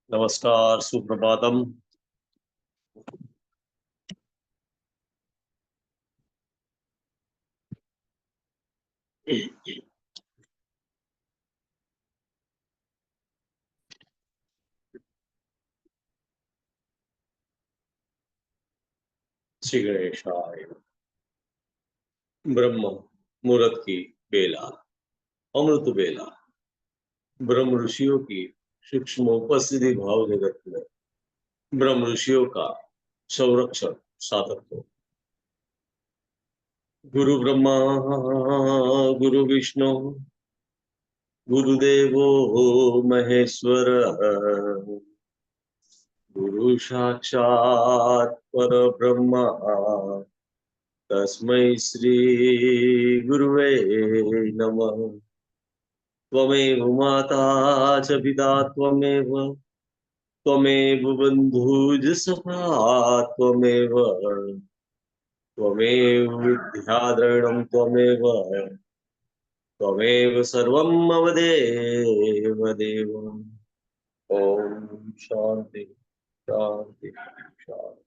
नमस्कार, सुप्रभातम। श्री गणेशाय। ब्रह्म मुहूर्त की बेला, अमृत बेला, ब्रह्म ऋषियों की सूक्ष्म उपस्थिति भाव जगत में ब्रह्म ऋषियों का संरक्षण साधक हो। गुरु ब्रह्मा गुरु विष्णु गुरुदेवो महेश्वर, गुरु साक्षात् परब्रह्म, तस्मै श्री गुरुवे नमः। त्वमेव माता च पिता त्वमेव, त्वमेव बन्धुः सखा त्वमेव, त्वमेव विद्याद्रविणं त्वमेव, त्वमेव सर्वं मम देव देव। ओम शांति शांति शांति।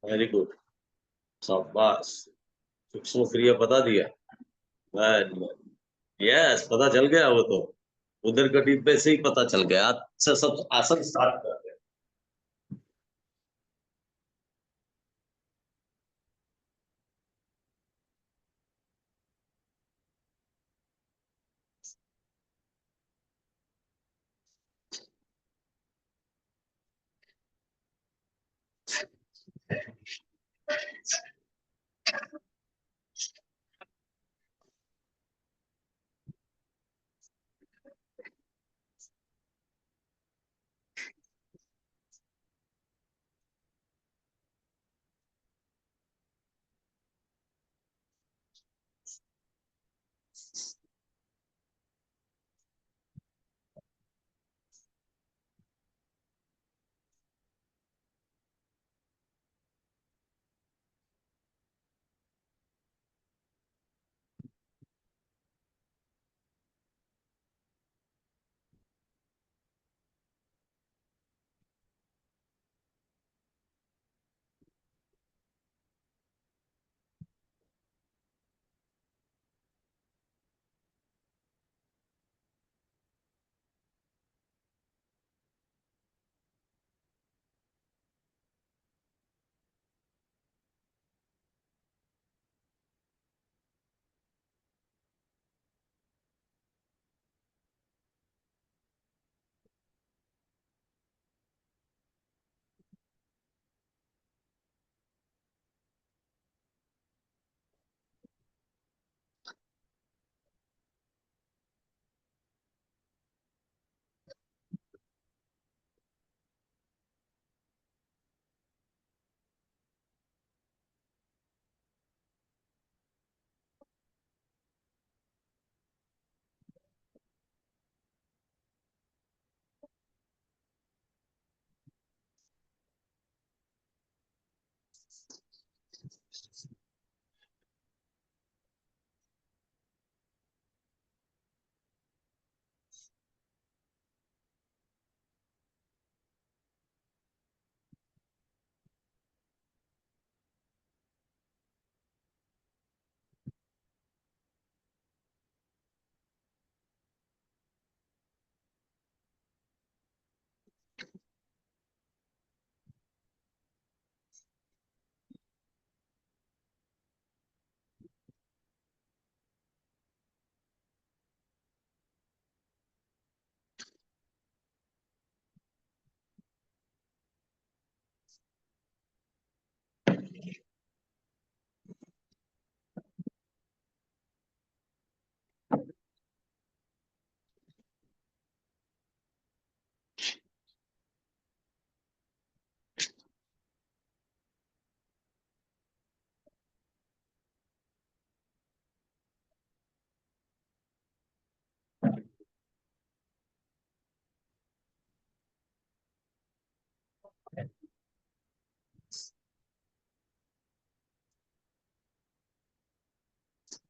वेरी गुड, शाबाश। सूक्ष्म क्रिया बता दिया। यस, पता चल गया वो तो। उधर कटी पे से ही पता चल गया। अच्छा, सब आसन स्टार्ट कर।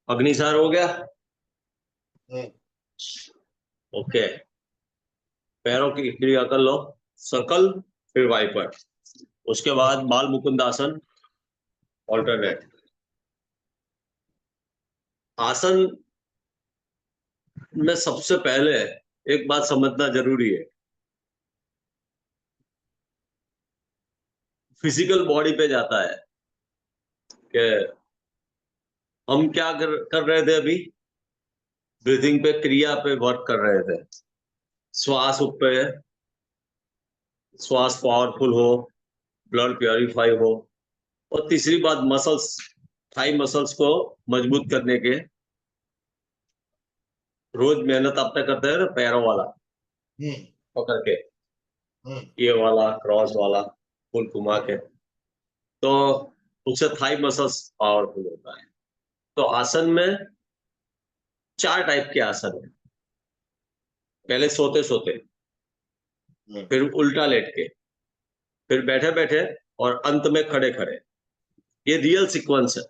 अग्निसार हो गया। ओके, पैरों की क्रिया कर लो, सर्कल फिर वाइपर, उसके बाद बाल मुकुंद आसन, ऑल्टरनेट। आसन में सबसे पहले एक बात समझना जरूरी है, फिजिकल बॉडी पे जाता है कि हम क्या कर रहे थे अभी, ब्रीथिंग पे, क्रिया पे वर्क कर रहे थे, श्वास पे, श्वास पावरफुल हो, ब्लड प्योरीफाई हो, और तीसरी बात मसल्स, थाई मसल्स को मजबूत करने के, रोज मेहनत आपने करते हैं ना पैरों वाला पकड़ के, ये वाला क्रॉस वाला फुल घुमा के, तो उससे थाई मसल्स पावरफुल होता है। तो आसन में 4 टाइप के आसन है। पहले सोते सोते, फिर उल्टा लेट के, फिर बैठे बैठे, और अंत में खड़े खड़े। ये रियल सीक्वेंस है।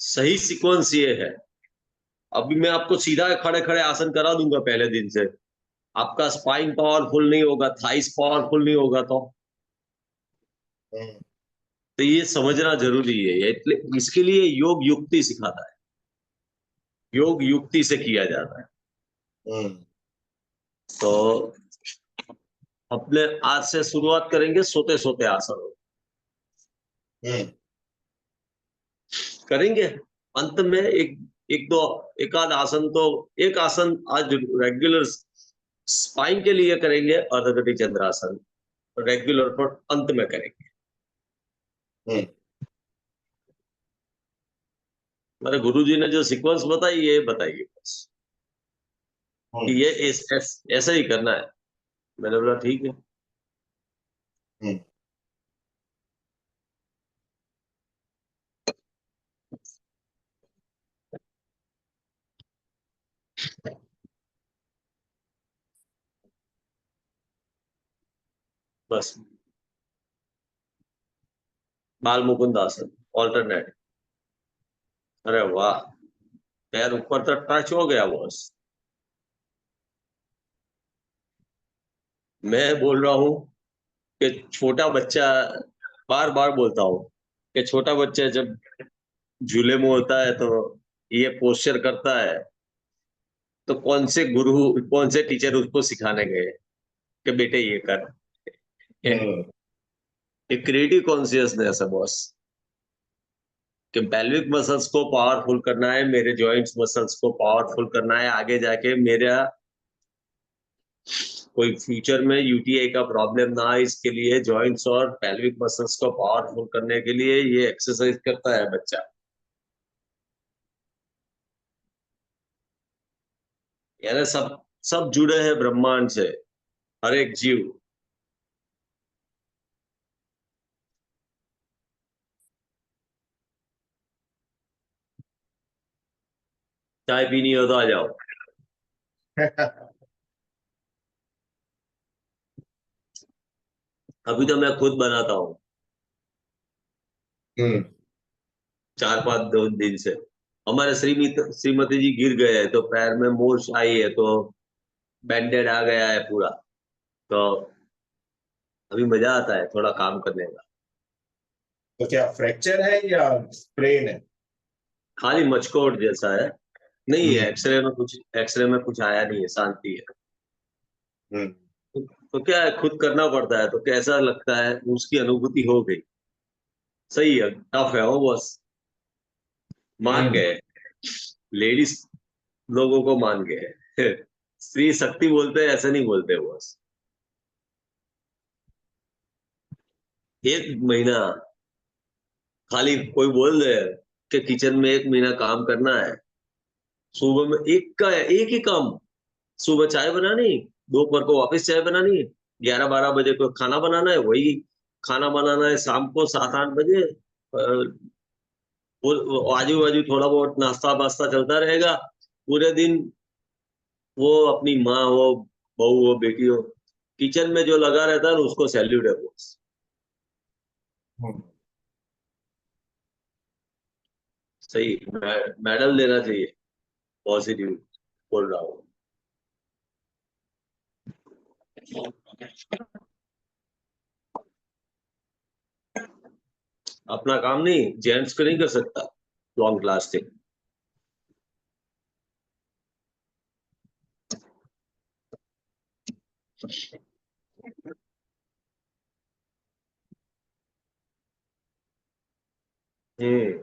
सही सीक्वेंस ये है। अभी मैं आपको सीधा खड़े खड़े आसन करा दूंगा पहले दिन से, आपका स्पाइन पावरफुल नहीं होगा, थाइस पावरफुल नहीं होगा, तो ये समझना जरूरी है। इसके लिए योग युक्ति सिखाता है, योग युक्ति से किया जाता है। तो अपने आज से शुरुआत करेंगे सोते सोते आसन करेंगे। अंत में एक आध आसन, तो एक आसन आज रेगुलर स्पाइन के लिए करेंगे, अर्धकटी चंद्रासन रेगुलर पर अंत में करेंगे। मेरे गुरुजी ने जो सीक्वेंस बताई, ये बताइए बस कि ये ऐसा ही करना है। मैंने बोला ठीक है। बस बाल मुकुंद आसन, ऑल्टरनेट। अरे वाह, पैर ऊपर तक टच हो गया बॉस। मैं बोल रहा हूँ कि छोटा बच्चा, बार बार बोलता हूँ कि छोटा बच्चा जब झूले में होता है तो ये पोस्चर करता है, तो कौन से गुरु, कौन से टीचर उसको सिखाने गए कि बेटे ये कर। ये क्रिएटिव कॉन्शियसनेस है बॉस, कि पेल्विक मसल्स को पावरफुल करना है, मेरे जॉइंट्स मसल्स को पावरफुल करना है, आगे जाके मेरा कोई फ्यूचर में यूटीआई का प्रॉब्लम ना आए, इसके लिए जॉइंट्स और पेल्विक मसल्स को पावरफुल करने के लिए ये एक्सरसाइज करता है बच्चा। यानी सब सब जुड़े हैं ब्रह्मांड से, हर एक जीव। चाय पीनी हो तो आ जाओ। अभी तो मैं खुद बनाता हूँ, 4-5 दिन से। हमारे श्रीमती जी गिर गए हैं, तो पैर में मोच आई है, तो बैंडेड आ गया है पूरा। तो अभी मजा आता है थोड़ा काम करने का। तो क्या फ्रैक्चर है या स्प्रेन है? खाली मचकोट जैसा है, नहीं है। एक्सरे में कुछ आया नहीं है, शांति है। तो क्या है, खुद करना पड़ता है, तो कैसा लगता है उसकी अनुभूति हो गई। सही है, टफ है वो बस। मान गए, लेडीज लोगों को मान गए। स्त्री शक्ति बोलते हैं, ऐसे नहीं बोलते बस। 1 महीना खाली कोई बोल दे कि किचन में 1 महीना काम करना है, सुबह में एक ही काम, सुबह चाय बनानी, दोपहर को वापस चाय बनानी, 11-12 बजे को खाना बनाना है, वही खाना बनाना है शाम को 7-8 बजे। वो आजू बाजू थोड़ा बहुत नाश्ता वास्ता चलता रहेगा पूरे दिन। वो अपनी माँ हो, बहू हो, बेटी हो, किचन में जो लगा रहता है ना, उसको सैल्यूट है बॉस। सही, मेडल देना चाहिए। पॉजिटिव बोल रहा हूँ। अपना काम नहीं, जेंट्स को नहीं कर सकता लॉन्ग लास्टिंग।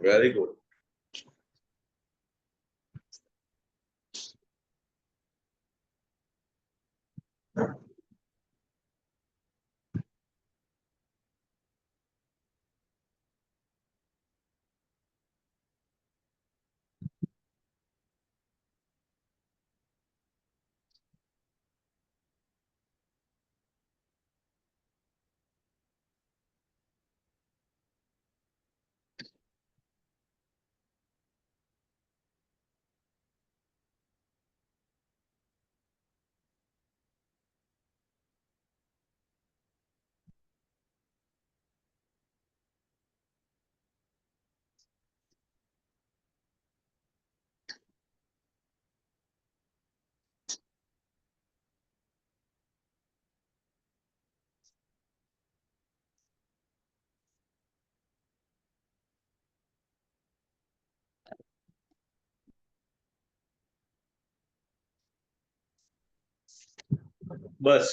Very good. बस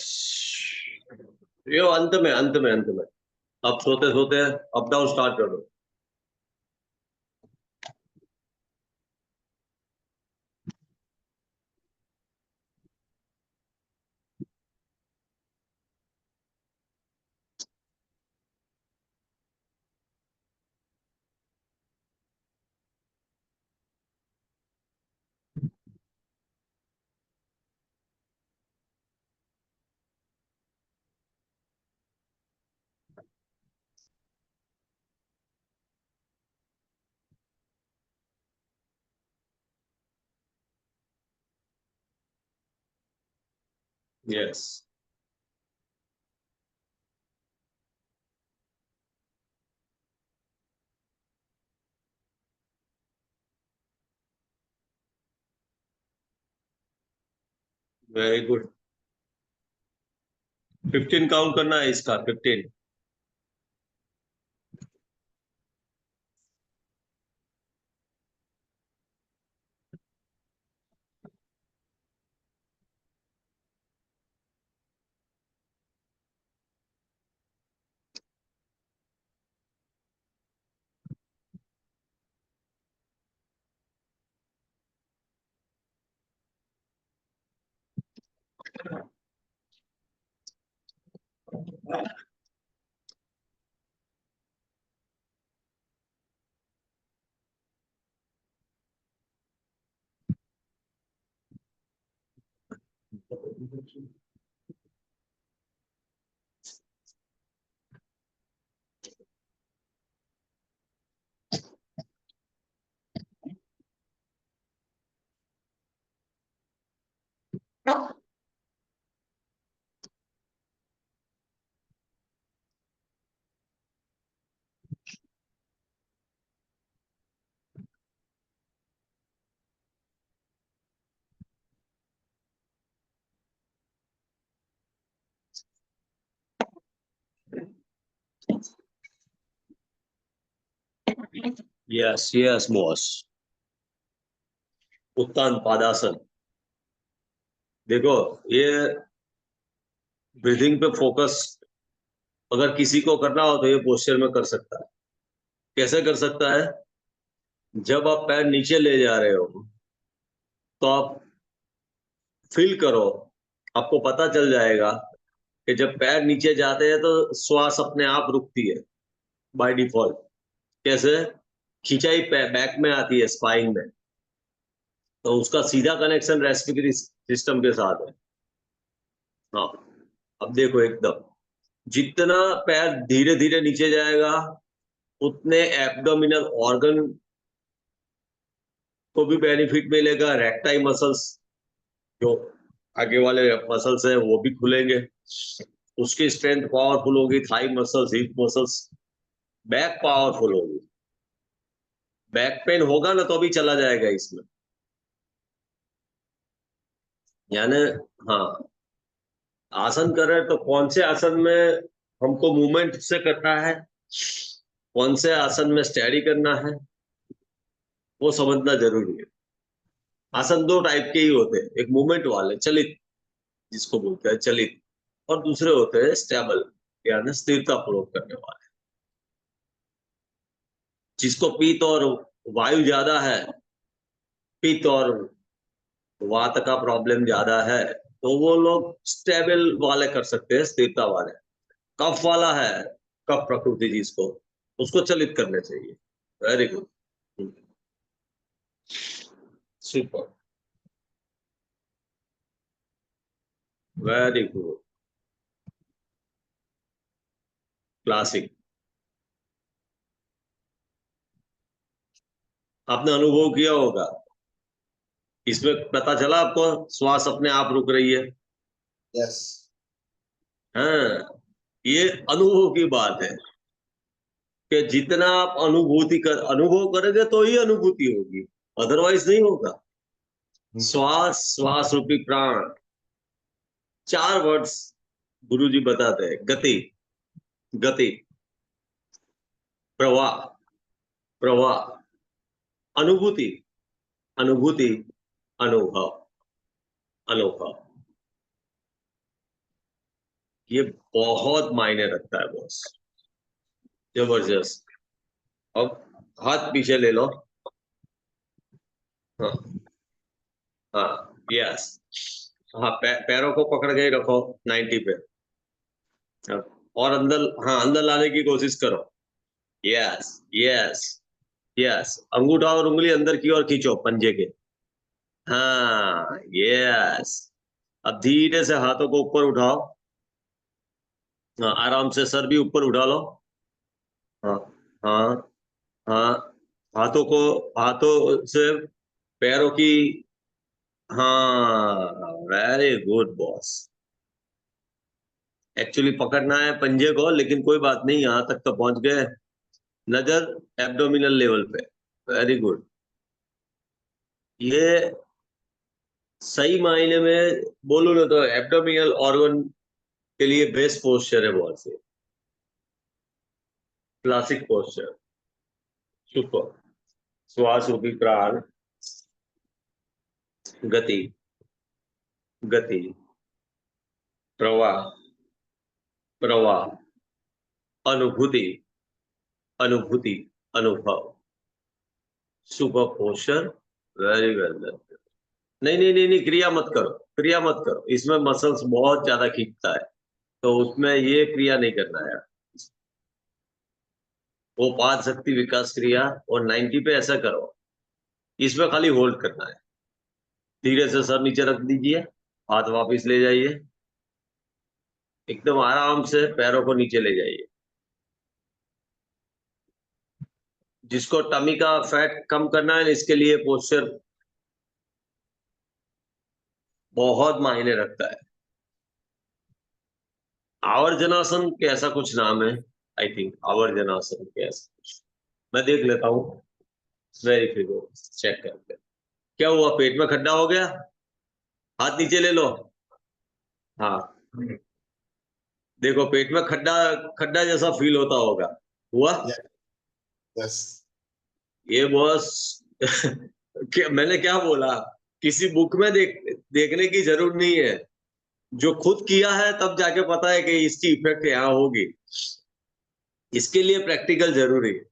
ये अंत में अब सोते सोते अप डाउन स्टार्ट कर दो। Yes, very good. 15 काउंट करना है इसका, 15। Yes yes boss. Uttan Padasana. देखो, ये ब्रीथिंग पे फोकस अगर किसी को करना हो तो ये पोस्चर में कर सकता है। कैसे कर सकता है? जब आप पैर नीचे ले जा रहे हो तो आप फील करो, आपको पता चल जाएगा कि जब पैर नीचे जाते हैं तो श्वास अपने आप रुकती है बाय डिफॉल्ट। कैसे? खिंचाई बैक में आती है, स्पाइन में, तो उसका सीधा कनेक्शन रेस्पिरेटरी सिस्टम के साथ है। हाँ, अब देखो एकदम, जितना पैर धीरे धीरे नीचे जाएगा उतने एब्डोमिनल ऑर्गन को भी बेनिफिट मिलेगा। रेक्टाई मसल्स जो आगे वाले मसल्स हैं वो भी खुलेंगे। उसकी स्ट्रेंथ पावरफुल होगी, thigh muscles, hip muscles, back powerful होगी। बैक पेन होगा ना तो भी चला जाएगा इसमें, यानी हाँ, आसन कर रहे हैं तो कौन से आसन में हमको मूवमेंट से करना है, कौन से आसन में स्टडी करना है, वो समझना जरूरी है। आसन दो टाइप के ही होते हैं, एक मूवमेंट वाले चलित जिसको बोलते हैं चलित, और दूसरे होते हैं स्टेबल यानी स्थिरता पूर्वक करने वाले। जिसको पित्त और वायु ज्यादा है, पित्त और वात का प्रॉब्लम ज्यादा है, तो वो लोग स्टेबल वाले कर सकते हैं, स्थिरता वाले। कफ वाला है, कफ प्रकृति जिसको, उसको चलित करने चाहिए। Very good, super, very good, classic. आपने अनुभव किया होगा, इसमें पता चला आपको श्वास अपने आप रुक रही है। यस। हाँ, ये अनुभव की बात है कि जितना आप अनुभव करेंगे तो ही अनुभूति होगी, अदरवाइज नहीं होगा। श्वास, श्वास रूपी प्राण, 4 वर्ड्स गुरुजी बताते हैं। गति, गति, प्रवाह, प्रवाह, अनुभूति, अनुभूति, अनुभव, अनुभव। ये बहुत मायने रखता है बॉस, जबरदस्त। अब हाथ पीछे ले लो। हाँ, हाँ, यस, हाँ, पैरों को पकड़ के ही रखो 90 पे। हाँ, और अंदर, हाँ, अंदर लाने की कोशिश करो। यस, यस, यस, अंगूठा और उंगली अंदर की ओर खींचो पंजे के। हाँ, यस। अब धीरे से हाथों को ऊपर उठाओ। हाँ, आराम से सर भी ऊपर उठा लो। हाँ, हाँ, हाँ, हाथों को, हाथों से पैरों की, हाँ, वेरी गुड बॉस। एक्चुअली पकड़ना है पंजे को, लेकिन कोई बात नहीं, यहां तक तो पहुंच गए। नजर एब्डोमिनल लेवल पे, वेरी गुड। ये सही मायने में बोलूं ना तो एब्डोमिनल ऑर्गन के लिए बेस्ट पोस्चर है बहुत से, क्लासिक पोस्चर, सुपर। श्वास रूपी प्राण, गति, गति, प्रवाह, प्रवाह, अनुभूति, अनुभूति, अनुभव, super posture, very well done. नहीं, नहीं, नहीं, नहीं, क्रिया मत करो, क्रिया मत करो, इसमें मसल्स बहुत ज्यादा खींचता है, तो उसमें ये क्रिया नहीं करना है। वो पाद शक्ति विकास क्रिया और 90 पे ऐसा करो, इसमें खाली होल्ड करना है। धीरे से सर नीचे रख दीजिए, हाथ वापस ले जाइए, एकदम आराम से पैरों को नीचे ले जाइए। जिसको टमी का फैट कम करना है, इसके लिए पोस्चर बहुत मायने रखता है। आवर्जनासन के ऐसा कुछ नाम है, आई थिंक आवर्जनासन के ऐसा कुछ, मैं देख लेता हूँ, वेरीफाई चेक करके। क्या हुआ, पेट में खड्डा हो गया? हाथ नीचे ले लो। हाँ, देखो पेट में खड्डा, खड्डा जैसा फील होता होगा, हुआ? यस। ये बॉस मैंने क्या बोला, किसी बुक में देखने की जरूरत नहीं है, जो खुद किया है तब जाके पता है कि इसकी इफेक्ट यहाँ होगी। इसके लिए प्रैक्टिकल जरूरी है।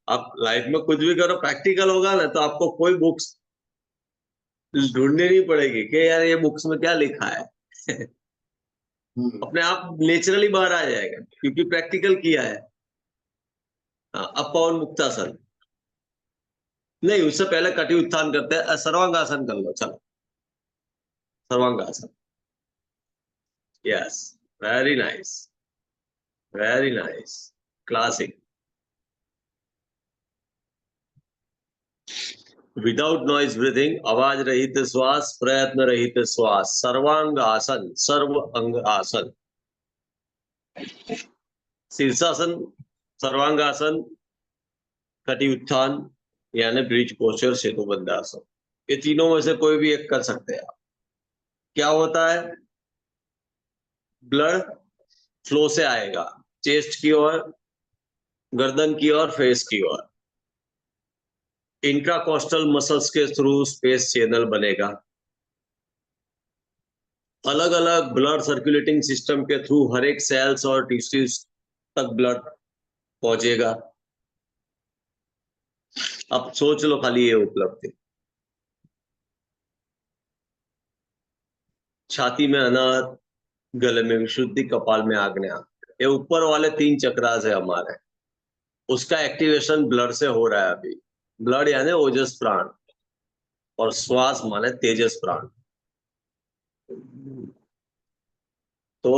आप लाइफ में कुछ भी करो, प्रैक्टिकल होगा ना तो आपको कोई बुक्स ढूंढनी नहीं पड़ेगी कि यार ये बुक्स में क्या लिखा है। अपने आप नेचुरली बाहर आ जाएगा, क्योंकि प्रैक्टिकल किया है। हाँ, अब पवन मुक्तासन, नहीं उससे पहले कटी उत्थान करते हैं, सर्वांगासन कर लो, चलो sarvangasana. Yes, very nice, very nice, classic. Without noise breathing, आवाज रहित श्वास, प्रयत्न रहित श्वास, सर्वांग आसन, सर्व अंग आसन, शीर्षासन, सर्वांगासन, कटी उत्थान यानी ब्रिज पोस्चर, सेतुबंध आसन। ये तीनों में से कोई भी एक कर सकते हैं आप। क्या होता है, ब्लड फ्लो से आएगा चेस्ट की ओर, गर्दन की ओर, फेस की ओर, इंट्राकोस्टल मसल्स के थ्रू स्पेस चैनल बनेगा, अलग अलग ब्लड सर्कुलेटिंग सिस्टम के थ्रू हर एक सेल्स और टिश्यूज तक ब्लड पहुंचेगा। अब सोच लो खाली ये उपलब्धि, छाती में अनाहत, गले में विशुद्धि, कपाल में आग्नेय, ये ऊपर वाले 3 चक्रास है हमारे, उसका एक्टिवेशन ब्लड से हो रहा है अभी। ब्लड यानी ओजस प्राण और श्वास माने तेजस प्राण। तो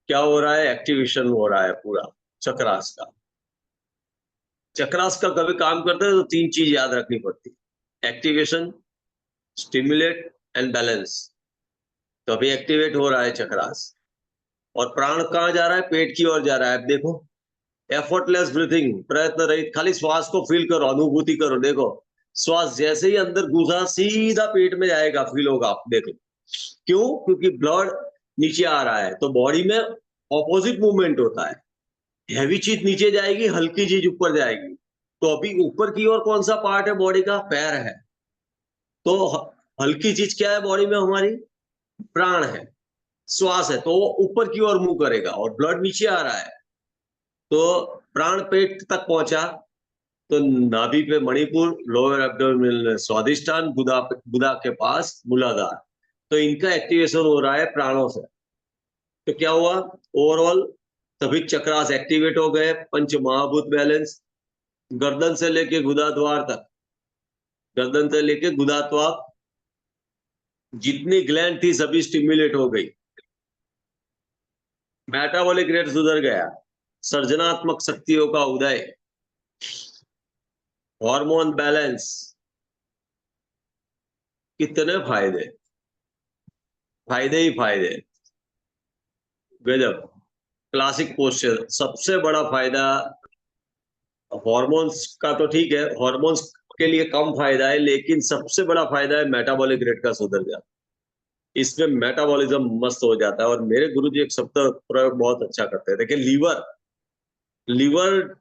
क्या हो रहा है, एक्टिवेशन हो रहा है पूरा चक्रास का। चक्रास का कभी काम करते हैं तो 3 चीज याद रखनी पड़ती है, एक्टिवेशन, स्टिमुलेट एंड बैलेंस। तो अभी एक्टिवेट हो रहा है चक्रास, और प्राण कहाँ जा रहा है, पेट की ओर जा रहा है। अब देखो, एफर्टलेस ब्रीथिंग, प्रयत्न रहित, खाली श्वास को फील करो, अनुभूति करो। देखो श्वास जैसे ही अंदर घुसा सीधा पेट में जाएगा, फील होगा, आप देखो। क्यों? क्योंकि ब्लड नीचे आ रहा है, तो बॉडी में ऑपोजिट मूवमेंट होता है, हैवी चीज नीचे जाएगी, हल्की चीज ऊपर जाएगी। तो अभी ऊपर की ओर कौन सा पार्ट है बॉडी का, पैर है, तो हल्की चीज क्या है बॉडी में हमारी, प्राण है, श्वास है, तो वो ऊपर की ओर मूव करेगा, और ब्लड नीचे आ रहा है, तो प्राण पेट तक पहुंचा, तो नाभि पे मणिपुर, लोअर एब्डोमिनल स्वादिष्टान, गुदा गुदा के पास मूलाधार, तो इनका एक्टिवेशन हो रहा है प्राणों से। तो क्या हुआ, ओवरऑल सभी चक्रास एक्टिवेट हो गए, पंच महाभूत बैलेंस, गर्दन से लेके गुदा द्वार तक, गर्दन से लेके गुदा द्वार, जितनी ग्लैंड थी सभी स्टिमुलेट हो गई, मेटाबॉलिक रेट सुधर गया, सर्जनात्मक शक्तियों का उदय, हार्मोन बैलेंस। कितने फायदे, फायदे ही फायदे, गजब। क्लासिक पोस्चर, सबसे बड़ा फायदा हार्मोन्स का तो ठीक है, हार्मोन्स के लिए कम फायदा है, लेकिन सबसे बड़ा फायदा है मेटाबॉलिक रेट का सुधर जाता, इसमें मेटाबॉलिज्म मस्त हो जाता है। और मेरे गुरुजी एक शब्द प्रयोग बहुत अच्छा करते हैं, देखिए लीवर, लीवर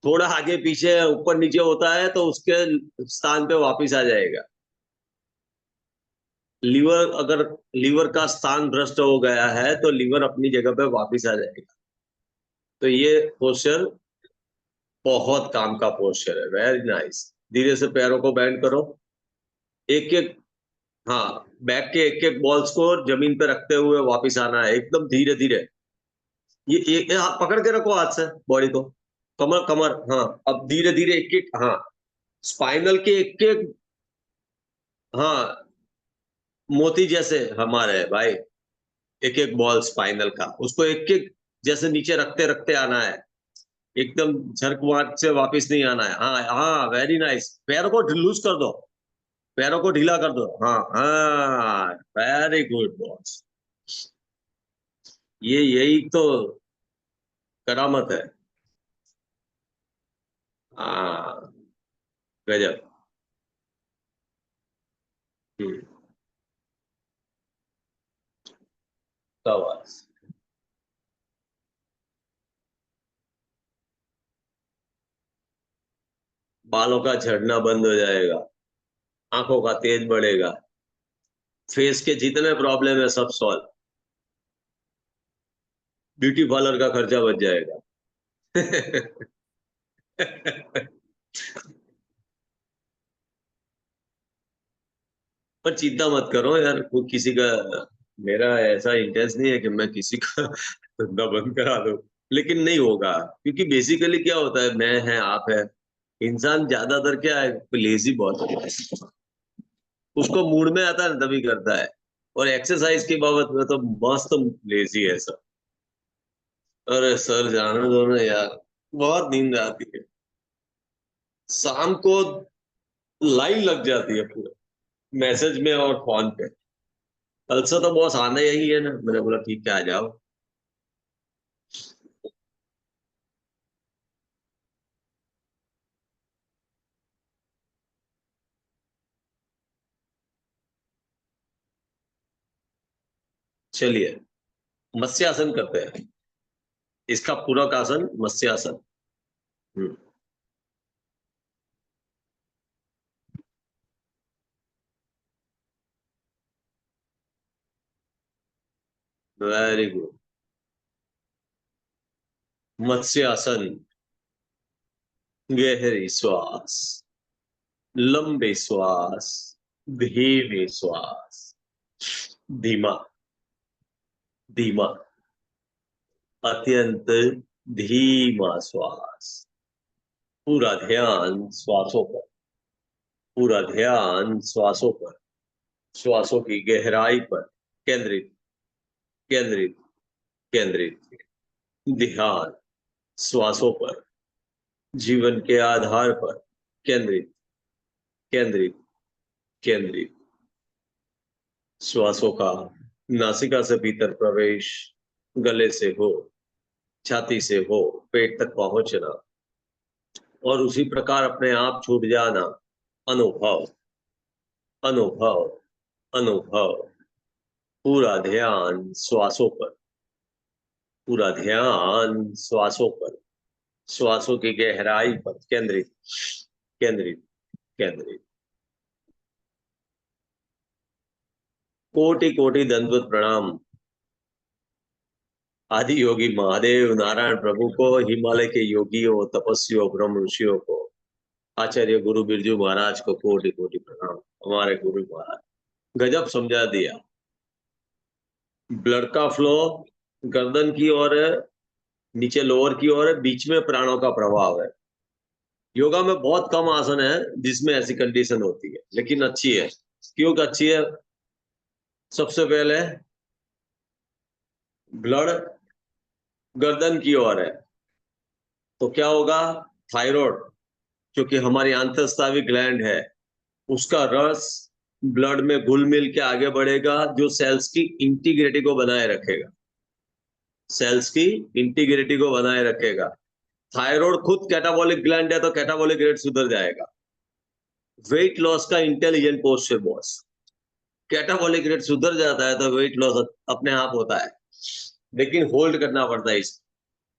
थोड़ा आगे पीछे ऊपर नीचे होता है तो उसके स्थान पे वापिस आ जाएगा। लीवर, अगर लीवर का स्थान भ्रष्ट हो गया है तो लीवर अपनी जगह पे वापिस आ जाएगा। तो ये पोस्चर बहुत काम का पोस्चर है, वेरी नाइस। धीरे से पैरों को बेंड करो, एक एक, हाँ, बैक के एक एक बॉल्स को जमीन पे रखते हुए वापिस आना है, एकदम धीरे धीरे। ये हाथ पकड़ के रखो, हाथ से बॉडी को, कमर कमर, हाँ, अब धीरे धीरे एक एक, हाँ, स्पाइनल के एक एक, हाँ, मोती जैसे हमारे भाई, एक एक बॉल स्पाइनल का, उसको एक एक जैसे नीचे रखते रखते आना है, एकदम झरक मार से वापिस नहीं आना है। हाँ हाँ, वेरी नाइस। पैरों को लूज कर दो, पैरों को ढीला कर दो, हाँ हाँ, वेरी गुड बॉस। ये यही तो करामत है। हाँ, गजब। हम्म, शाबाश। बालों का झड़ना बंद हो जाएगा, आंखों का तेज बढ़ेगा, फेस के जितने प्रॉब्लम है सब सॉल्व, ब्यूटी पार्लर का खर्चा बच जाएगा। पर चिंता मत करो यार, वो किसी का, मेरा ऐसा इंटेंस नहीं है कि मैं किसी का धंधा बंद करा दूं, लेकिन नहीं होगा, क्योंकि बेसिकली क्या होता है, मैं है, आप है, इंसान ज्यादातर क्या है, लेजी बहुत होता है, उसको मूड में आता है तभी करता है। और एक्सरसाइज की बाबत में तो मस्त लेजी है सब। अरे सर जाने दो ना यार, बहुत नींद आती है शाम को, लाइन लग जाती है पूरे मैसेज में और फोन पे। कल से तो बॉस आना यही है ना, मैंने बोला ठीक है आ जाओ। चलिए मत्स्यासन करते हैं, इसका पूरक आसन मत्स्यासन। Very good. मत्स्यासन, गहरी श्वास, लंबे श्वास, धीमे श्वास, धीमा धीमा, अत्यंत धीमा श्वास। पूरा ध्यान श्वासों पर, पूरा ध्यान श्वासों पर, श्वासों की गहराई पर केंद्रित, केंद्रित, केंद्रित। ध्यान श्वासों पर, जीवन के आधार पर केंद्रित, केंद्रित, केंद्रित। श्वासों का नासिका से भीतर प्रवेश, गले से हो, छाती से हो, पेट तक पहुंचना और उसी प्रकार अपने आप छूट जाना। अनुभव, अनुभव, अनुभव। पूरा ध्यान श्वासों पर, पूरा ध्यान श्वासों पर, श्वासों की गहराई पर केंद्रित, केंद्रित, केंद्रित। कोटि कोटि दंडवत प्रणाम आदि योगी महादेव नारायण प्रभु को, हिमालय के योगियों, तपस्वियों, ब्रह्म ऋषियों को, आचार्य गुरु बिरजू महाराज को कोटि कोटि प्रणाम। हमारे गुरु महाराज गजब समझा दिया। ब्लड का फ्लो गर्दन की ओर है, नीचे लोअर की ओर है, बीच में प्राणों का प्रभाव है। योगा में बहुत कम आसन है जिसमें ऐसी कंडीशन होती है, लेकिन अच्छी है। क्यों अच्छी है? सबसे पहले ब्लड गर्दन की ओर है तो क्या होगा? थायराइड, जो कि हमारी अंतःस्रावी ग्लैंड है, उसका रस ब्लड में घुल मिल के आगे बढ़ेगा, जो सेल्स की इंटीग्रिटी को बनाए रखेगा, सेल्स की इंटीग्रिटी को बनाए रखेगा। थायराइड खुद कैटाबॉलिक ग्लैंड है तो कैटाबॉलिक रेट सुधर जाएगा। वेट लॉस का intelligent posture boss, catabolic rate सुधर जाता है तो वेट लॉस अपने आप होता है, लेकिन होल्ड करना पड़ता है इस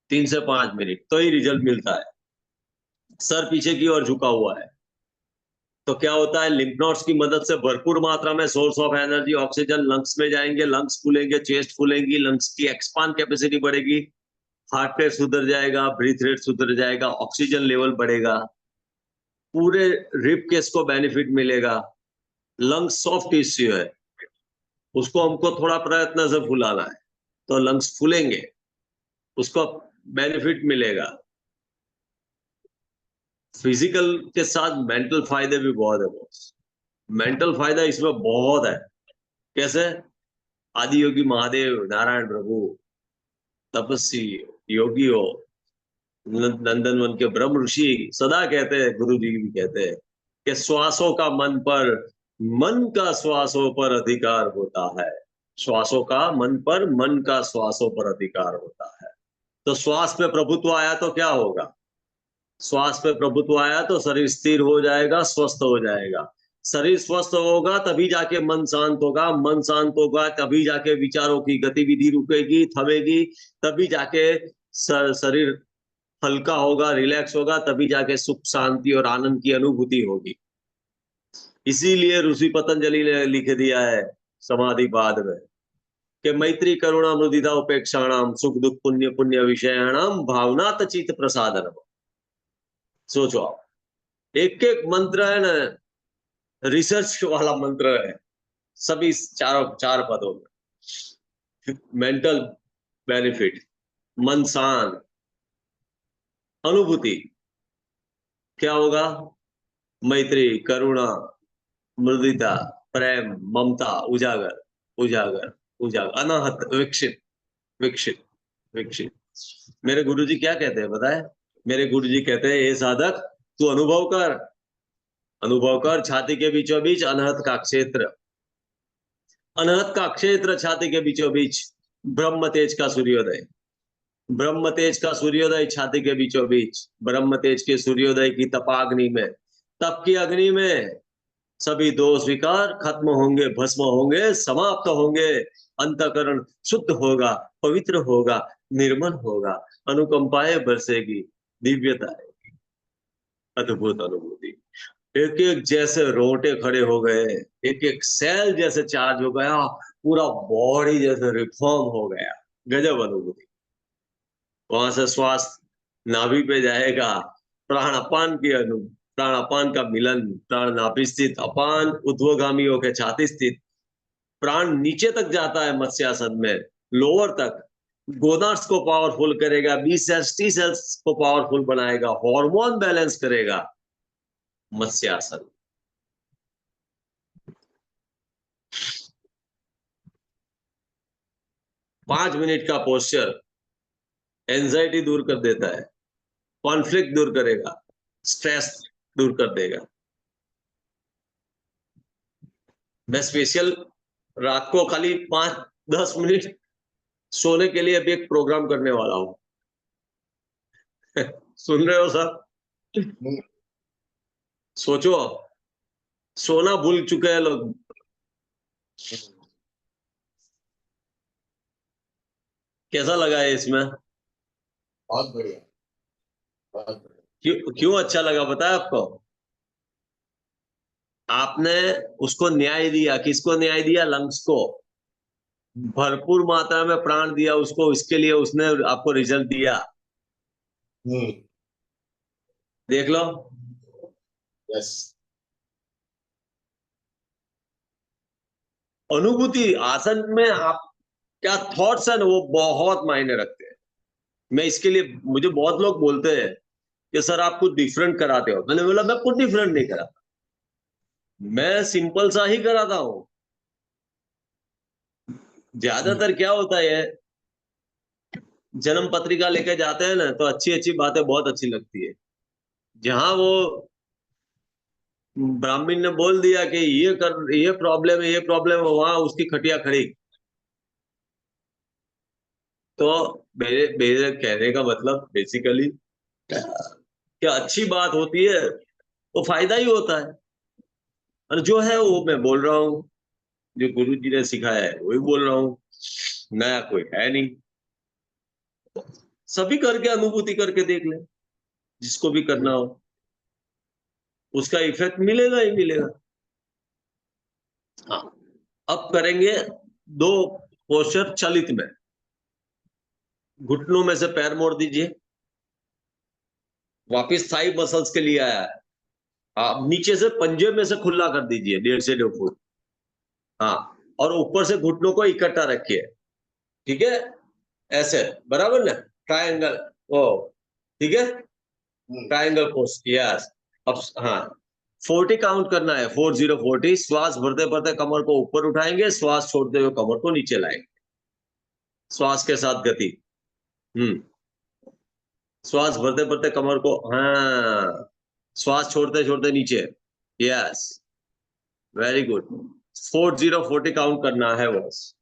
3 से 5 मिनट तो ही रिजल्ट मिलता है। सर पीछे की ओर झुका हुआ है तो क्या होता है? लिम्फ नोड्स की मदद से भरपूर मात्रा में source of energy oxygen lungs में जाएंगे, लंग्स फूलेंगे, चेस्ट फूलेंगी, लंग्स की एक्सपांड कैपेसिटी बढ़ेगी, हार्ट रेट सुधर जाएगा, ब्रीथ रेट सुधर जाएगा, ऑक्सीजन लेवल बढ़ेगा, पूरे रिब केस को बेनिफिट मिलेगा। लंग्स सॉफ्ट टिश्यू है, उसको हमको थोड़ा प्रयत्न से फुलाना है तो लंग्स फूलेंगे, उसको बेनिफिट मिलेगा। फिजिकल के साथ मेंटल फायदे भी बहुत है बॉस, मेंटल फायदा इसमें बहुत है। कैसे? आदि योगी महादेव नारायण प्रभु, तपस्वी योगी हो, नंदनवन के ब्रह्म ऋषि सदा कहते हैं, गुरु जी भी कहते हैं कि श्वासों का मन पर, मन का श्वासों पर अधिकार होता है। श्वासों का मन पर, मन का श्वासों पर अधिकार होता है। तो श्वास पे प्रभुत्व आया तो क्या होगा? श्वास पे प्रभुत्व आया तो शरीर स्थिर हो जाएगा, स्वस्थ हो जाएगा। शरीर स्वस्थ होगा तभी जाके मन शांत होगा, मन शांत होगा तभी जाके विचारों की गतिविधि रुकेगी, थमेगी, तभी जाके शरीर हल्का होगा, रिलैक्स होगा, तभी जाके सुख शांति और आनंद की अनुभूति होगी। इसीलिए ऋषि पतंजलि ने लिख दिया है समाधि पाद में कि मैत्री करुणा मुदिता उपेक्षाणाम सुख दुख पुण्य पुण्य विषयाणाम भावनात चित प्रसादनम। सोचो आप, एक एक मंत्र है ना, रिसर्च वाला मंत्र है सभी चार पदों में। मेंटल बेनिफिट, मन शांत, अनुभूति क्या होगा? मैत्री, करुणा, मृदुता, प्रेम, ममता, उजागर, उजागर, उजागर, अनाहत, विकसित, विकसित, विकसित। मेरे गुरुजी क्या कहते हैं बताए? मेरे गुरुजी कहते हैं, ये साधक तू अनुभव कर, अनुभव कर, छाती के बीचों बीच अनहत का क्षेत्र, अनहत का क्षेत्र छाती के बीचों बीच, ब्रह्म तेज का सूर्योदय, ब्रह्म तेज का सूर्योदय छाती के बीचों बीच, ब्रह्म तेज के सूर्योदय की तपाग्नि में, तप की अग्नि में सभी दोष विकार खत्म होंगे, भस्म होंगे, समाप्त होंगे, अंतःकरण शुद्ध होगा, पवित्र होगा, निर्मल होगा, अनुकंपाएं बरसेगी, दिव्यता है, अद्भुत अनुभूति। एक एक जैसे रोंगटे खड़े हो गए, एक एक सेल जैसे चार्ज हो गया, पूरा बॉडी जैसे रिफॉर्म हो गया, गजब अनुभूति। वहां से श्वास नाभि पे जाएगा, प्राण अपान की प्राण अपान का मिलन, प्राण नाभि स्थित, अपान ऊर्ध्वगामी होकर छाती स्थित, प्राण नीचे तक जाता है मत्स्यासन में, लोअर तक, गोनाड्स को पावरफुल करेगा, बी सेल्स टी सेल्स को पावरफुल बनाएगा, हार्मोन बैलेंस करेगा, मत्स्यासन। 5 मिनट का पोस्चर एंजाइटी दूर कर देता है, कॉन्फ्लिक्ट दूर करेगा, स्ट्रेस दूर कर देगा। मैं स्पेशल रात को खाली 5-10 मिनट सोने के लिए अभी एक प्रोग्राम करने वाला हूं। सुन रहे हो सब? सोचो, सोना भूल चुके हैं लोग। कैसा लगा है इसमें? बहुत बढ़िया, बहुत बढ़िया। क्यों क्यों अच्छा लगा पता है आपको? आपने उसको न्याय दिया, किसको न्याय दिया? लंग्स को भरपूर मात्रा में प्राण दिया उसको, इसके लिए उसने आपको रिजल्ट दिया। हम्म। देख लो। यस। अनुभूति आसन में आप क्या थॉट्स है ना, वो बहुत मायने रखते हैं। मैं इसके लिए, मुझे बहुत लोग बोलते हैं कि सर आप कुछ डिफरेंट कराते हो। मैंने बोला मैं कुछ डिफरेंट नहीं कराता, मैं सिंपल सा ही कराता हूं। ज्यादातर क्या होता है, जन्म पत्रिका लेके जाते हैं ना, तो अच्छी अच्छी बातें बहुत अच्छी लगती है। जहां वो ब्राह्मण ने बोल दिया कि ये कर, ये प्रॉब्लम है, ये प्रॉब्लम है, वहां उसकी खटिया खड़ी। तो मेरे मेरे कहने का मतलब बेसिकली क्या अच्छी बात होती है तो फायदा ही होता है। और जो है वो मैं बोल रहा हूँ, जो गुरु जी ने सिखाया है वही बोल रहा हूँ, नया कोई है नहीं। सभी करके अनुभूति करके देख ले, जिसको भी करना हो, उसका इफेक्ट मिलेगा ही मिलेगा। हाँ, अब करेंगे 2 पोस्चर चलित में। घुटनों में से पैर मोड़ दीजिए, वापिस थाई मसल्स के लिए आया है। आप नीचे से पंजे में से खुला कर दीजिए 1.5 से 2 फुट। हाँ, और ऊपर से घुटनों को इकट्ठा रखिए, ठीक है, ऐसे, बराबर ना, ट्रायंगल। ओ ठीक है, ट्रायंगल पोस्ट, यस। अब हाँ, 40 काउंट करना है, 40 श्वास भरते भरते कमर को ऊपर उठाएंगे, श्वास छोड़ते हुए कमर को नीचे लाएंगे, श्वास के साथ गति। हम्म, श्वास भरते भरते कमर को, हाँ, श्वास छोड़ते छोड़ते नीचे, यस, वेरी गुड। 40 काउंट करना है बस।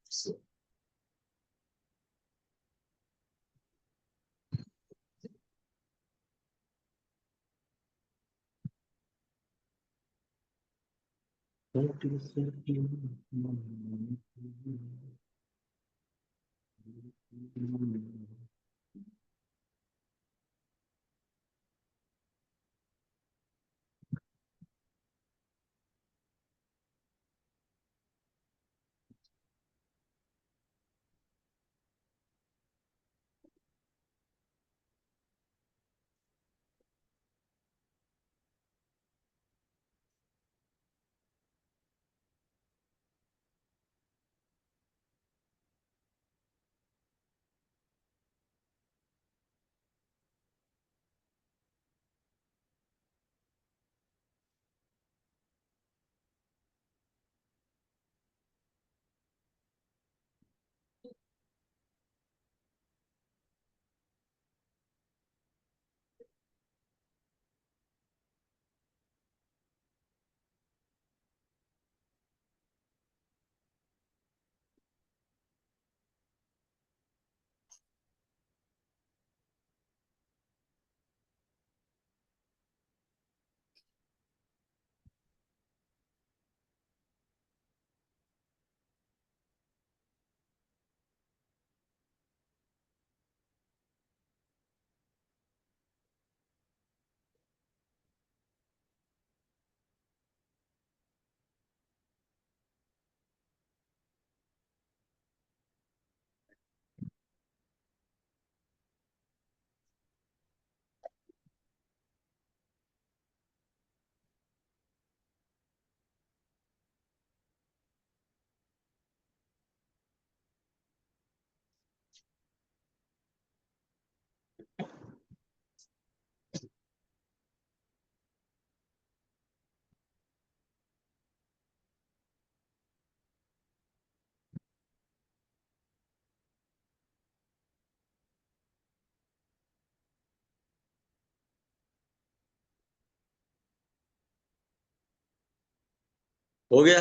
हो गया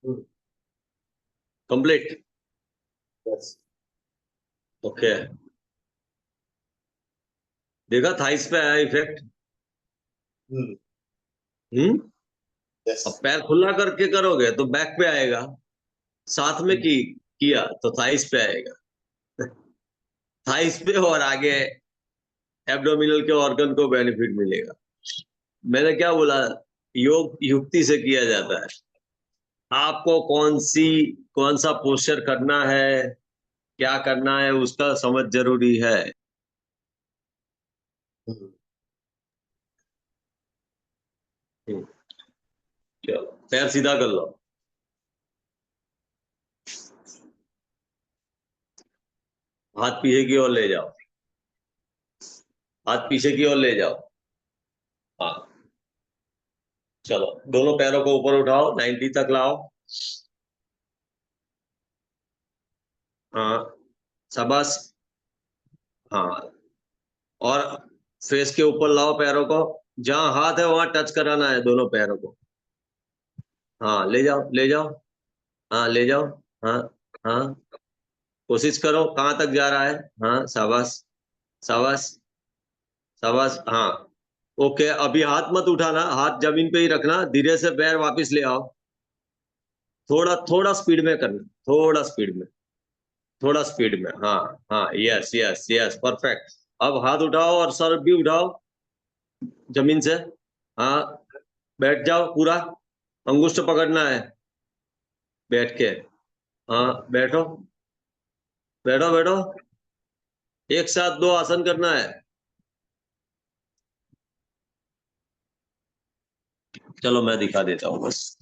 Hmm. कंप्लीट। Yes. ओके, देखा थाइस पे आया इफेक्ट। Hmm. हम्म। Yes. अब पैर खुला करके करोगे तो बैक पे आएगा, साथ में किया तो थाइस पे आएगा। थाइस पे और आगे एब्डोमिनल के ऑर्गन को बेनिफिट मिलेगा। मैंने क्या बोला, योग युक्ति से किया जाता है। आपको कौन सा पोस्चर करना है, क्या करना है, उसका समझ जरूरी है। Hmm. चलो पैर सीधा कर लो, हाथ पीछे की ओर ले जाओ, हाथ पीछे की ओर ले जाओ। हाँ, चलो दोनों पैरों को ऊपर उठाओ, 90 तक लाओ। हाँ, शाबाश। हाँ, और फेस के ऊपर लाओ पैरों को, जहां हाथ है वहां टच कराना है दोनों पैरों को। हाँ, ले जाओ ले जाओ। हाँ, ले जाओ। हाँ हाँ, कोशिश करो, कहाँ तक जा रहा है। हाँ, शाबाश शाबाश शाबाश। हाँ, ओके, अभी हाथ मत उठाना, हाथ जमीन पे ही रखना, धीरे से पैर वापस ले आओ। थोड़ा थोड़ा स्पीड में करना, थोड़ा स्पीड में, थोड़ा स्पीड में। हाँ हाँ, यस यस यस, परफेक्ट। अब हाथ उठाओ और सर भी उठाओ जमीन से। हाँ, बैठ जाओ पूरा, अंगुष्ठ पकड़ना है बैठ के। हाँ, बैठो बैठो बैठो, एक साथ दो आसन करना है। चलो मैं दिखा देता हूँ बस।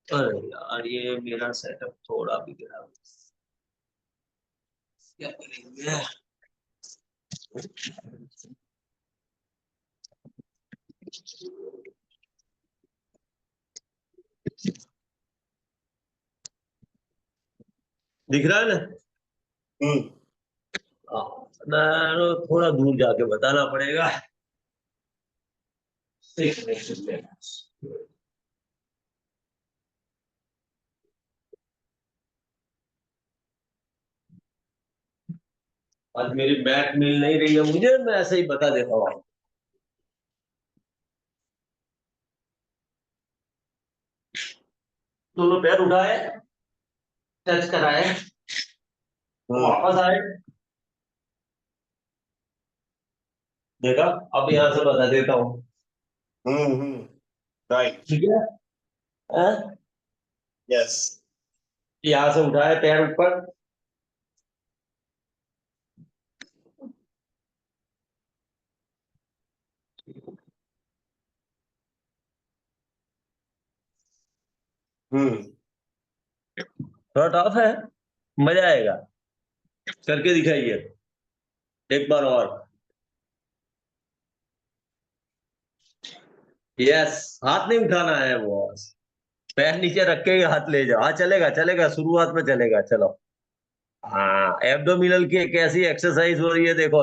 अरे यार, ये मेरा सेटअप थोड़ा बिगड़ा, क्या करेंगे। दिख रहा है ना। Hmm. हाँ, ना थोड़ा दूर जाके बताना पड़ेगा। एक मिनट। आज मेरी बैक मिल नहीं रही है मुझे, मैं ऐसे ही बता देता हूँ आपको। दोनों पैर उठाए, टच कराए, Hmm. वापस आए। देखा, अब यहाँ से बता देता हूँ। Hmm. Hmm. Right. ठीक है। हाँ? Yes. यहाँ से उठाए पैर ऊपर, Hmm. थोड़ा टफ है, मजा आएगा, करके दिखाइए एक बार और। यस, हाथ नहीं उठाना है बॉस, पैर नीचे रख के ही हाथ ले जाओ। हाँ, चलेगा चलेगा, शुरुआत में चलेगा, चलो। हाँ, एब्डोमिनल की एक ऐसी एक्सरसाइज हो रही है, देखो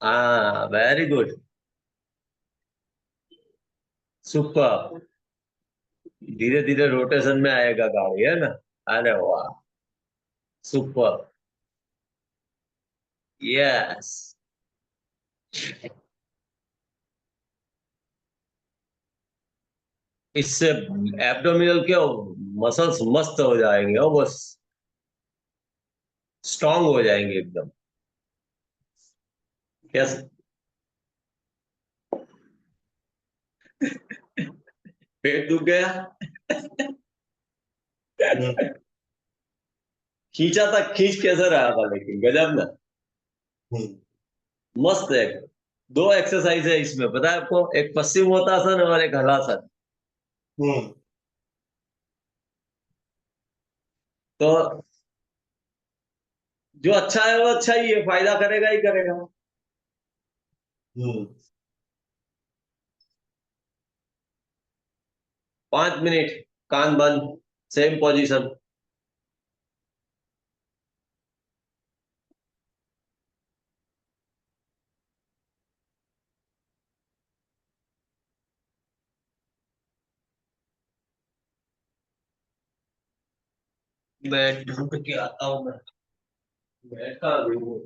हाँ, वेरी गुड, सुपर। धीरे धीरे रोटेशन में आएगा गाड़ी, है ना। अरे वाह, सुपर, यस। इससे एब्डोमिनल के मसल्स मस्त हो जाएंगे और बस स्ट्रांग हो जाएंगे एकदम। कैसे, पेट दुख गया। Hmm. खींचा था, खींच कैसे रहा था, लेकिन गजब ना, Hmm. मस्त है। दो एक्सरसाइज है इसमें, पता है आपको, एक पश्चिमोत्तासन और एक हलासन। Hmm. तो जो अच्छा है वो अच्छा ही है, फायदा करेगा ही करेगा। Hmm. 5 मिनट, कान बंद, सेम पोजीशन। मैं ढूंढ के आता हूँ। मैं कहाँ हूँ?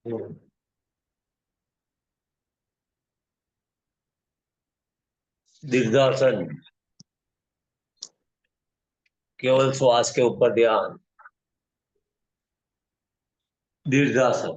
हम्म। दीर्घासन, केवल श्वास के ऊपर ध्यान। दीर्घासन।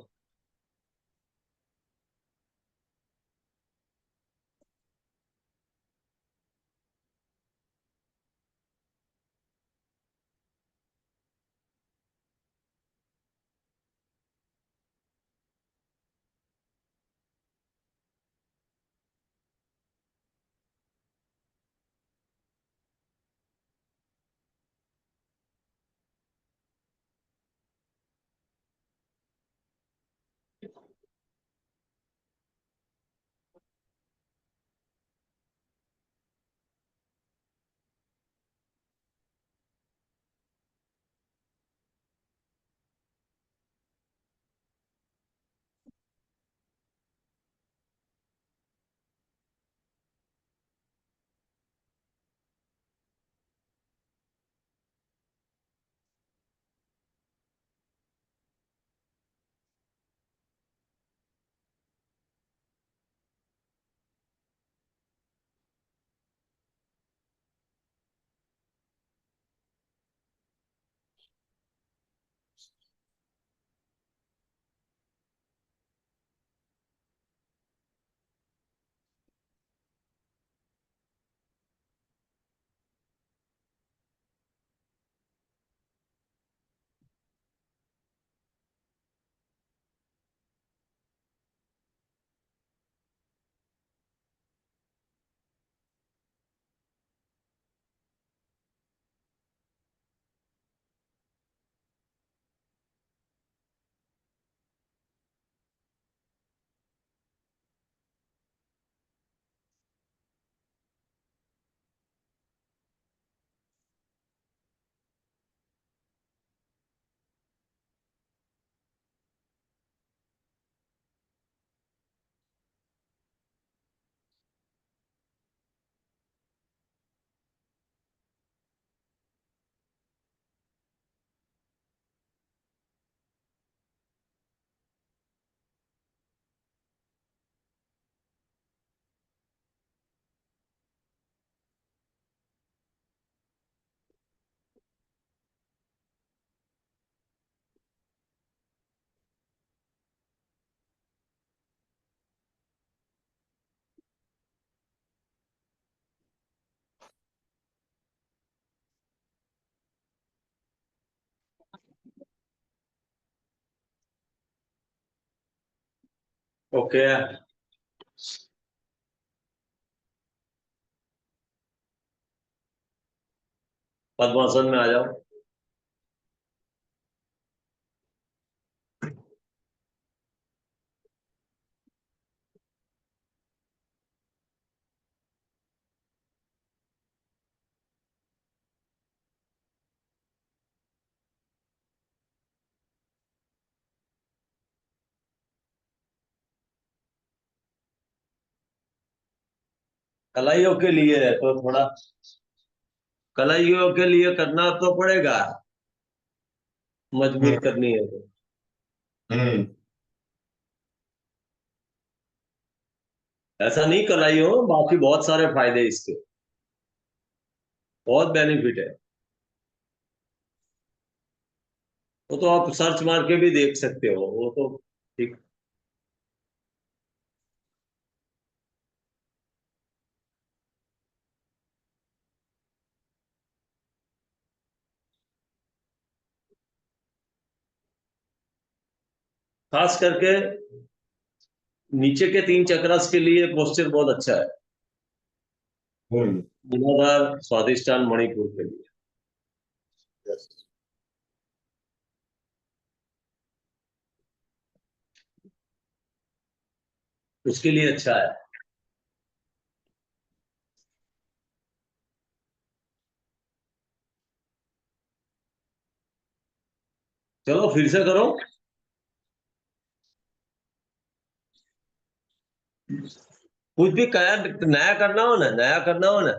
ओके। पद्मासन में आ जाओ। कलाइयों के लिए है तो थोड़ा, कलाइयों के लिए करना तो पड़ेगा, हम्म। मजबूर करनी है तो। हम्म। ऐसा नहीं कलाई हो, बाकी बहुत सारे फायदे इसके, बहुत बेनिफिट है। वो तो आप सर्च मार के भी देख सकते हो, वो तो ठीक। खास करके नीचे के 3 चक्रास के लिए पोस्चर बहुत अच्छा है। हम्म। मूलाधार, स्वादिष्टान, मणिपुर के लिए Yes. उसके लिए अच्छा है। चलो फिर से करो। कुछ भी कया नया करना हो ना, नया करना हो ना,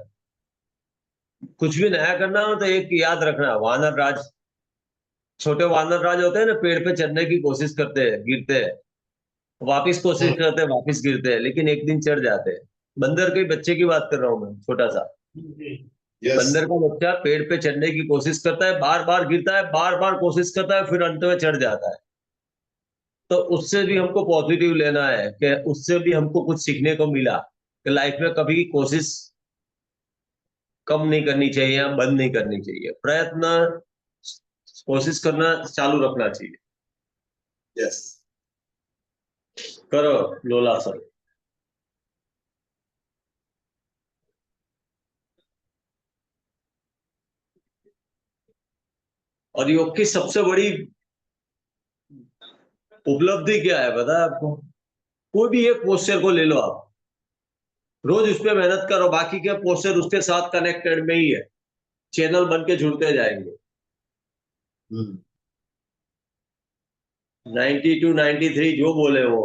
कुछ भी नया करना हो तो एक याद रखना, वानर राज, छोटे वानर राज होते हैं ना, पेड़ पे चढ़ने की कोशिश करते हैं, गिरते हैं। वापिस कोशिश करते हैं, वापिस गिरते हैं, लेकिन एक दिन चढ़ जाते हैं। बंदर के बच्चे की बात कर रहा हूं मैं, छोटा सा Yes. बंदर का बच्चा पेड़ पे चढ़ने की कोशिश करता है, बार बार गिरता है, बार बार कोशिश करता है, फिर अंत में चढ़ जाता है। तो उससे भी हमको पॉजिटिव लेना है कि उससे भी हमको कुछ सीखने को मिला कि लाइफ में कभी कोशिश कम नहीं करनी चाहिए या बंद नहीं करनी चाहिए, प्रयत्न कोशिश करना चालू रखना चाहिए। Yes. करो लोलासन। और योग की सबसे बड़ी उपलब्धि क्या है पता है आपको? कोई भी एक पोस्चर को ले लो आप, रोज उस पर मेहनत करो, बाकी के पोस्चर उसके साथ कनेक्टेड में ही है, चैनल बन के जुड़ते जाएंगे। 92, 93 जो बोले वो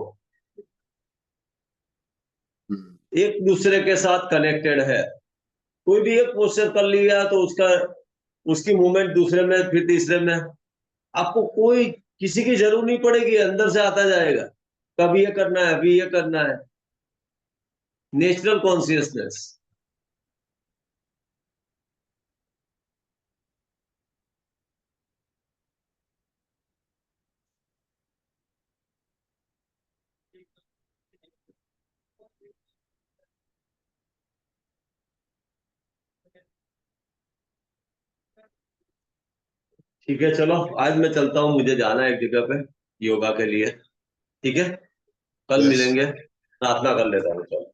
एक दूसरे के साथ कनेक्टेड है। कोई भी एक पोस्चर कर लिया तो उसकी मूवमेंट दूसरे में, फिर तीसरे में। आपको कोई किसी की जरूरत नहीं पड़ेगी, अंदर से आता जाएगा। कभी ये करना है, अभी ये करना है। Natural consciousness. ठीक है, चलो आज मैं चलता हूँ, मुझे जाना है एक जगह पे योगा के लिए। ठीक है, कल Yes. मिलेंगे। प्रार्थना कर लेता हूँ, चलो।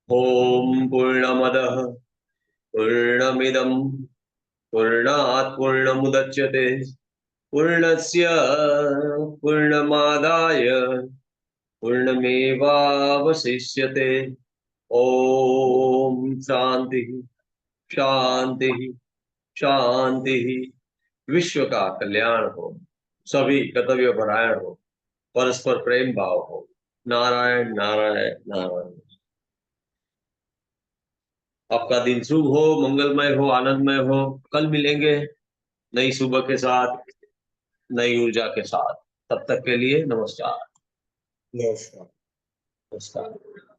ओम पूर्णमदः पूर्णमिदं पूर्णात् पूर्णमुदच्यते पूर्णस्य पूर्णमादाय पूर्णमेवावशिष्यते। ओम शांति शांति शांति। विश्व का कल्याण हो, सभी कर्तव्य परायण हो, परस्पर प्रेम भाव हो। नारायण नारायण नारायण। आपका दिन शुभ हो, मंगलमय हो, आनंदमय हो। कल मिलेंगे नई सुबह के साथ, नई ऊर्जा के साथ। तब तक के लिए नमस्कार। Namaskar. नमस्कार।